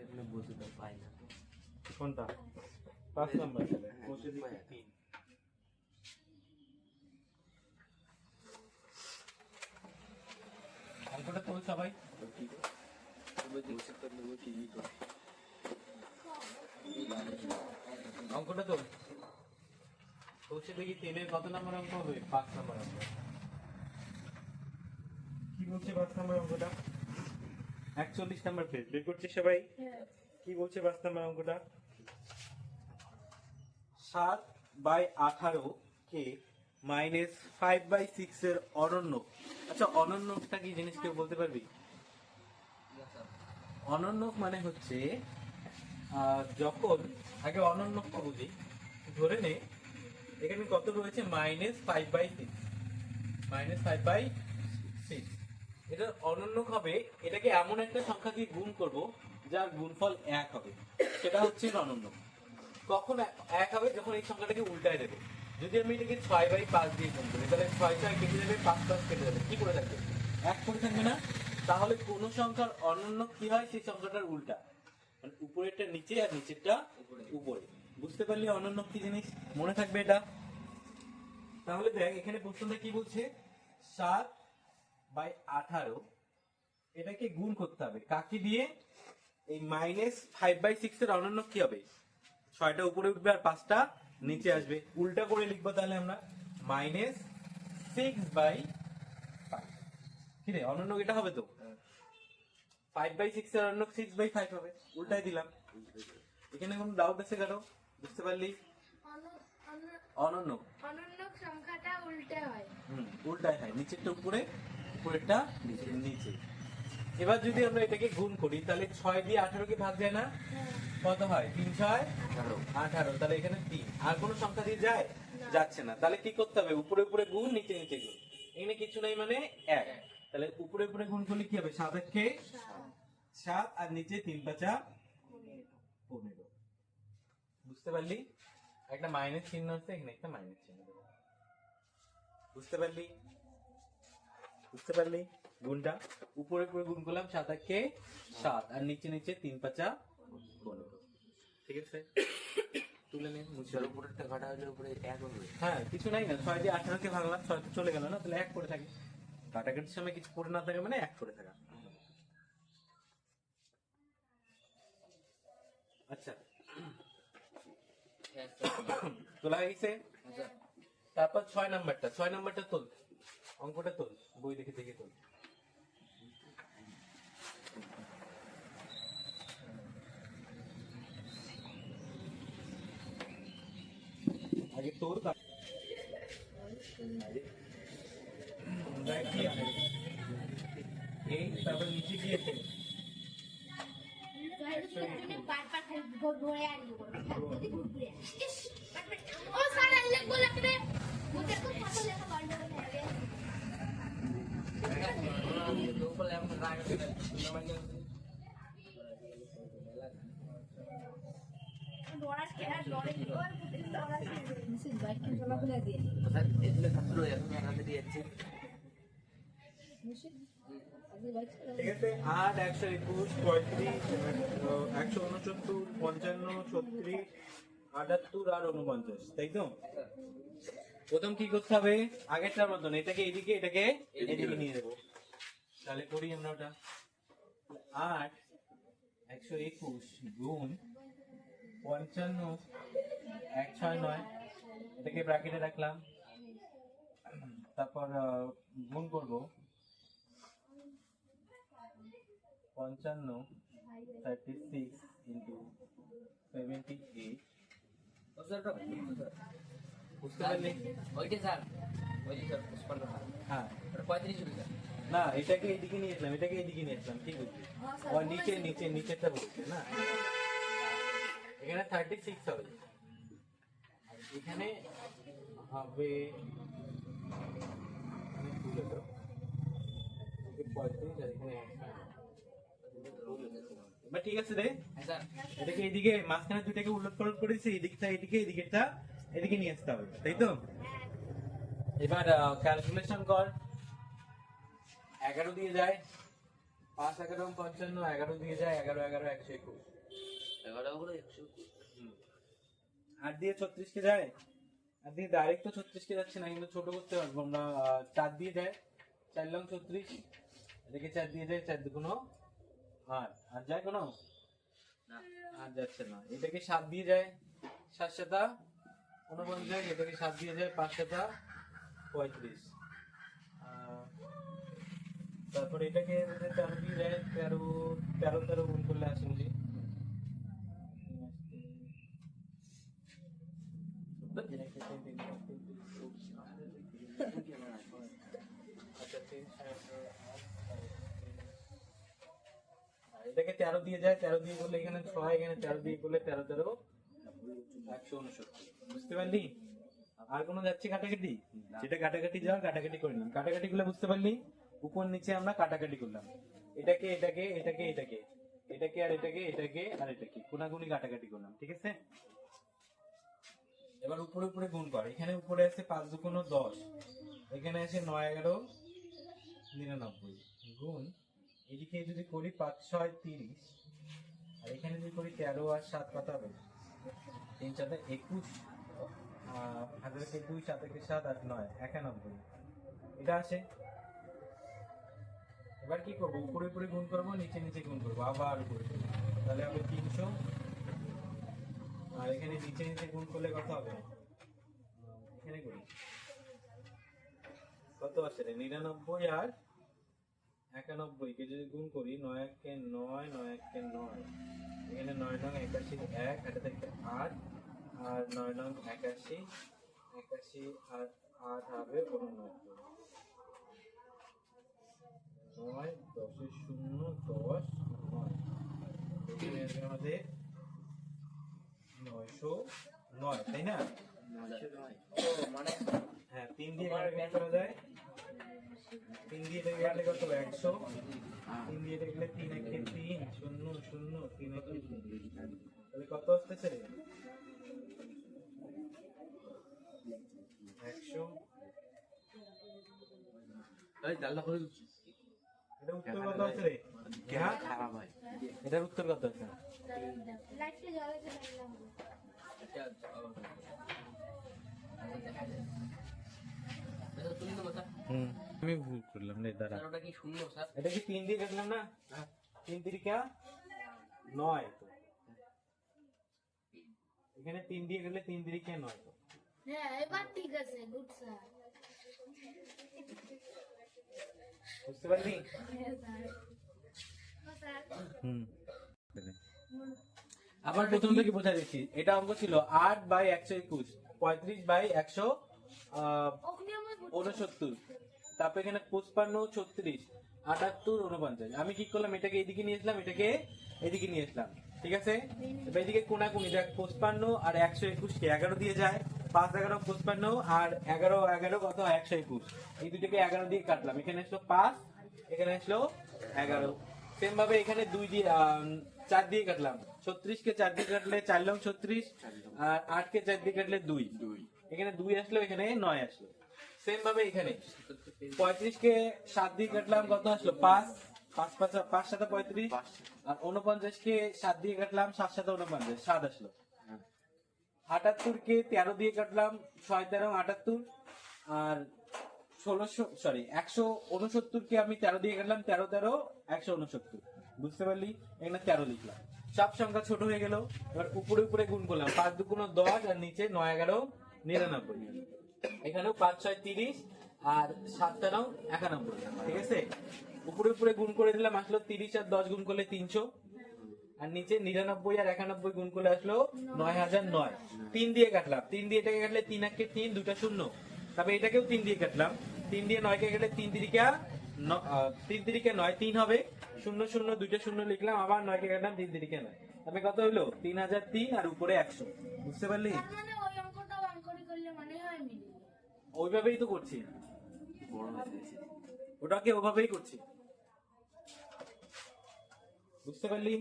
এখানে বসে তো পাই না। কোনটা 5 নাম্বার তাহলে বসে দিকে 3। অঙ্কটা তোল সবাই। অঙ্কটা তোল। বসে দেখি 3 এর কত নাম্বার অঙ্ক হবে? 5 নাম্বার অঙ্ক। কি বলছে 5 নাম্বার অঙ্কটা? 41 নাম্বার পেজ বের করছি সবাই। কি বলছে 5 নাম্বার অঙ্কটা? 7/18 কে -5/6 এর অনন্যক। আচ্ছা, অনন্যকটা কি জিনিস কেউ বলতে পারবি? অনন্যক মানে হচ্ছে যখন আগে অনন্যকটা বুঝি। ধরে নে এখানে কত রয়েছে? -5/6। -5/6 এটার অনন্যক হবে। এটাকে এমন একটা সংখ্যা দিয়ে গুণ করব যার গুণফল 1 হবে, সেটা হচ্ছে অনন্যক। কখন 1 হবে? যখন এই সংখ্যাটাকে উল্টায় দেবে। যদি আমি এটাকে 6/5 দিয়ে গুণ করি তাহলে 6 কেটে যাবে, 5 কেটে যাবে, কি করে থাকবে? 1 করে থাকবে না? তাহলে কোন সংখ্যার অনন্যক কি হয়? সেই সংখ্যাটার উল্টা, মানে উপরেরটা নিচে আর নিচেরটা উপরে। বুঝতে পারলি অনন্যক কি জিনিস? মনে থাকবে এটা। তাহলে দেখ এখানে প্রশ্নটা কি বলছে? 7/18 এটাকে গুণ করতে হবে কাকে দিয়ে? এই -5/6 এর অনন্যক কি হবে? 6টা উপরে উঠবে আর 5টা নিচে আসবে। উল্টা করে লিখবো তাহলে আমরা -6/5। কি রে, অনন্যক এটা হবে তো? 5/6 এর অনন্যক 6/5 হবে। উল্টাই দিলাম। এখানে কোনো ডাউট আছে কারো? বুঝতে পারলি? অনন্যক সংখ্যাটা উল্টে হয়। উল্টাই হয়, নিচেরটা উপরে, উপরেরটা নিচে। এবার যদি আমরা এটাকে গুণ করি তাহলে 6 দিয়ে 18 কে ভাগ যায় না? কত হয়? 3/6 18। তাহলে এখানে 3। আর কোনো সংখ্যা দিয়ে যায়? যাচ্ছে না। তাহলে কি করতে হবে? উপরে উপরে গুণ, নিচে নিচে গুণ। এখানে কিছু নাই মানে 1। তাহলে উপরে উপরে গুণ করলে কি হবে? 7 7 আর নিচে 3/5 15। বুঝতে পারলি? একটা মাইনাস চিহ্ন আছে, এখানে একটা মাইনাস চিহ্ন দেবো। বুঝতে পারলি? বুঝতে পারলি গুণটা? উপরে উপরে গুণ করলাম 7 7 আর নিচে নিচে 3/5 15। ঠিক আছে, তুলে নে। মুছার উপরেরটা কাটা হলে উপরে 1 হবে। হ্যাঁ, কিছু নাই না। 6 দিয়ে 18 কে ভাঙলাম, 6 তো চলে গেল না, তাহলে 1 করে থাকে। কাটাকাটির সময় কিছু পড়ে না থাকে মানে 1 করে থাকা। আচ্ছা, তোলা হয়ে গেছে। তারপর 6 নাম্বারটা তোল। অঙ্কটা তোল, বই দেখে দেখে তোল। আগে তোর এই তারপর নিচে গিয়েছে ঠিক আছে। 8 121 35 169 55 36 78 আর 49, তাই তো? প্রথম কি করতে হবে? আগেরটার মতন এটাকে এদিকে, এটাকে এদিকে নিয়ে যাবো। তাহলে করি আমরা ওটা। 8 121 গুণ 55 169, এটাকে ব্র্যাকেটে রাখলাম। তারপর গুণ করবো 55 36 ইন্টু 78। বুঝতে পারলি? হ্যাঁ, না এটাকে এইদিকে নিয়ে আসলাম, এটাকে এইদিকে নিয়ে আসলাম, ঠিক বুঝলি? আর নিচে নিচে নিচেরটা বলছে না, এখানে 36 হবে, এখানে হবে 35 আর এখানে ঠিক আছে রে। এটাকে এইদিকে মাঝখানে দুইটাকে উল্লট পালট করেছি, এদিকটা এদিকে, এদিকেরটা এদিকে নিয়ে আসতে হবে, তাই তো? এবার ক্যালকুলেশন কর। 11 দিয়ে যায়, 5 11 55, 11 দিয়ে যায় 11 11 121। 11 করে 100। 8 দিয়ে 36 কে যায়, আর দিয়ে ডাইরেক্ট তো 36 কে যাচ্ছে না, কিন্তু ছোট করতে পারবো আমরা। 4 দিয়ে যায়, 4 লং 36, এদিকে 4 দিয়ে যায়, 4 দুগুণ 8, আর যায় কোনো না, আর যাচ্ছে না। এটাকে 7 দিয়ে যায়, 7 7 49, এটাকে 7 দিয়ে যায়, 5 7 35। তারপর এটাকে 13 দিয়ে যায়, 13 13 13 গুণ করলে আসে বুঝি। আচ্ছা, এটাকে 13 দিয়ে যায়, 13 দিয়ে করলে এখানে 6, এখানে 13 দিয়ে করলে 13 13 169। বুঝতে পারলি? আর কোনো যাচ্ছে কাটাকাটি? যেটা কাটাকাটি যাওয়ার কাটাকাটি করে নিলাম। কাটাকাটি গুলো বুঝতে পারলি? উপর নিচে আমরা কাটাকাটি করলাম। এটাকে এটাকে এটাকে এটাকে এটাকে আর এটাকে এটাকে আর এটাকে কোনাগুনি কাটাকাটি করলাম, ঠিক আছে? এবার উপরে উপরে গুণ কর। এখানে উপরে আছে 5 দুগুণ 10, এখানে আছে 9 11 99 গুণ এদিকে যদি করি 5 6 30, আর এখানে যদি করি 13 আর 7 কত হবে? 3 7 21, হাজার কে 2 7 কে 7 8 9 91। এটা আছে। এবার কি করবো? উপরে উপরে গুণ করবো, নিচে নিচে গুণ করবো, আবার উপরে করবো। তাহলে হবে 300, আর এখানে নিচে নিচে গুণ করলে কত হবে? এখানে করি কত আসে রে? 99 আর 91 কে যদি গুণ করি, 9 1 কে 9 9 1 কে 9, এখানে 9 নং 81 1, এটা থেকে 8, আর 9 নং 81 81 আর 8 হবে 89। 9 10 0 10 9, এখানে আসবে আমাদের 909, তাই না? 909। ও মানে হ্যাঁ, 3 দিয়ে কাটাকাটি করা যায়। 3 দিয়ে এটা গেলে কত? 100। 3 দিয়ে এটা গেলে 3 1 3 0 0 3 1 3, তাহলে কত আসতেছে রে? 100। এই দাল্লা করে এটা উত্তর কত আছে রে? হ্যাঁ, খারাপ হয়। এটার উত্তর কত আছে? লাইটটা জ্বালাতে লাগলাম। এটা তুমি তো কথা আমি ভুল করলাম রে, দাঁড়া। স্যার ওটা কি শূন্য স্যার? এটা কি 3 দিয়ে কাটলাম না? 3 তিরিকা 9 তো। এখানে 3 দিয়ে গেলে 3 তিরিকা 9 তো। হ্যাঁ, এবার ঠিক আছে, গুড স্যার। বুঝতে পারলি? হ্যাঁ স্যার। ও স্যার, আবার প্রথম থেকে বোঝা দিচ্ছি। এটা অঙ্ক ছিল 8 বাই 121, 35 বাই 169, ওখানে আমার বুঝ- তারপর এখানে 55 36 78 49। আমি কি করলাম? এটাকে এদিকে নিয়ে আসলাম, এটাকে এদিকে নিয়ে আসলাম, ঠিক আছে? এবার এদিকে কোনাকুনি দেখ, 55 আর 121 কে 11 দিয়ে যায়, 5 11 55, আর 11 11 কত? 121। এই দুটোকে 11 দিয়ে কাটলাম, এখানে আসলো 5, এখানে আসলো 11। সেম ভাবে এখানে 2 দিয়ে 4 দিয়ে কাটলাম, 36 কে 4 দিয়ে কাটলে 4 লং 36, আর 8 কে 4 দিয়ে কাটলে 2, এখানে 2 আসলো, এখানে 9 আসলো। সেম ভাবে এখানে 35 কে 7 দিয়ে কাটলাম, কত আসলো? 5 5 5 7 35, আর 49 কে 7 দিয়ে কাটলাম, 7 7 49, 7 আসলো। 78 কে 13 দিয়ে কাটলাম, 6 13 78, আর 169 কে আমি 13 দিয়ে কাটলাম, 13 13 169। বুঝতে পারলি? এখানে 13 লিখলাম। সব সংখ্যা ছোট হয়ে গেল। এবার উপরে উপরে গুণ করলাম, 5 দুগুণ 10, আর নিচে 9 11 99। এখানেও 5 6 30, আর 7 13 91, ঠিক আছে? উপরে উপরে গুণ করে দিলাম, আসলো 30 আর 10 গুণ করলে 300, আর নিচে 99 আর 91 গুণ করলে আসলো 9009। 3 দিয়ে কাটলাম, 3 দিয়ে এটাকে কাটলে 3 1 কে 3, দুটা শূন্য। তবে এটাকেও 3 দিয়ে কাটলাম, 3 দিয়ে 9 কে কাটলে 3 তিরিকা 9 3 হবে, 0 0 দুইটা শূন্য লিখলাম, আবার 9 কে কাটলাম, 3 তিরিকা 9। তবে কত হলো? 3003, আর উপরে 100। বুঝতে পারলি? তার মানে ওই অঙ্কটা অঙ্করি করলে মানে হয় মিলে। ওইভাবেই তো করছি, বড় হয়েছে। ওটাকে ওভাবেই করছি। বুঝতে পারলি?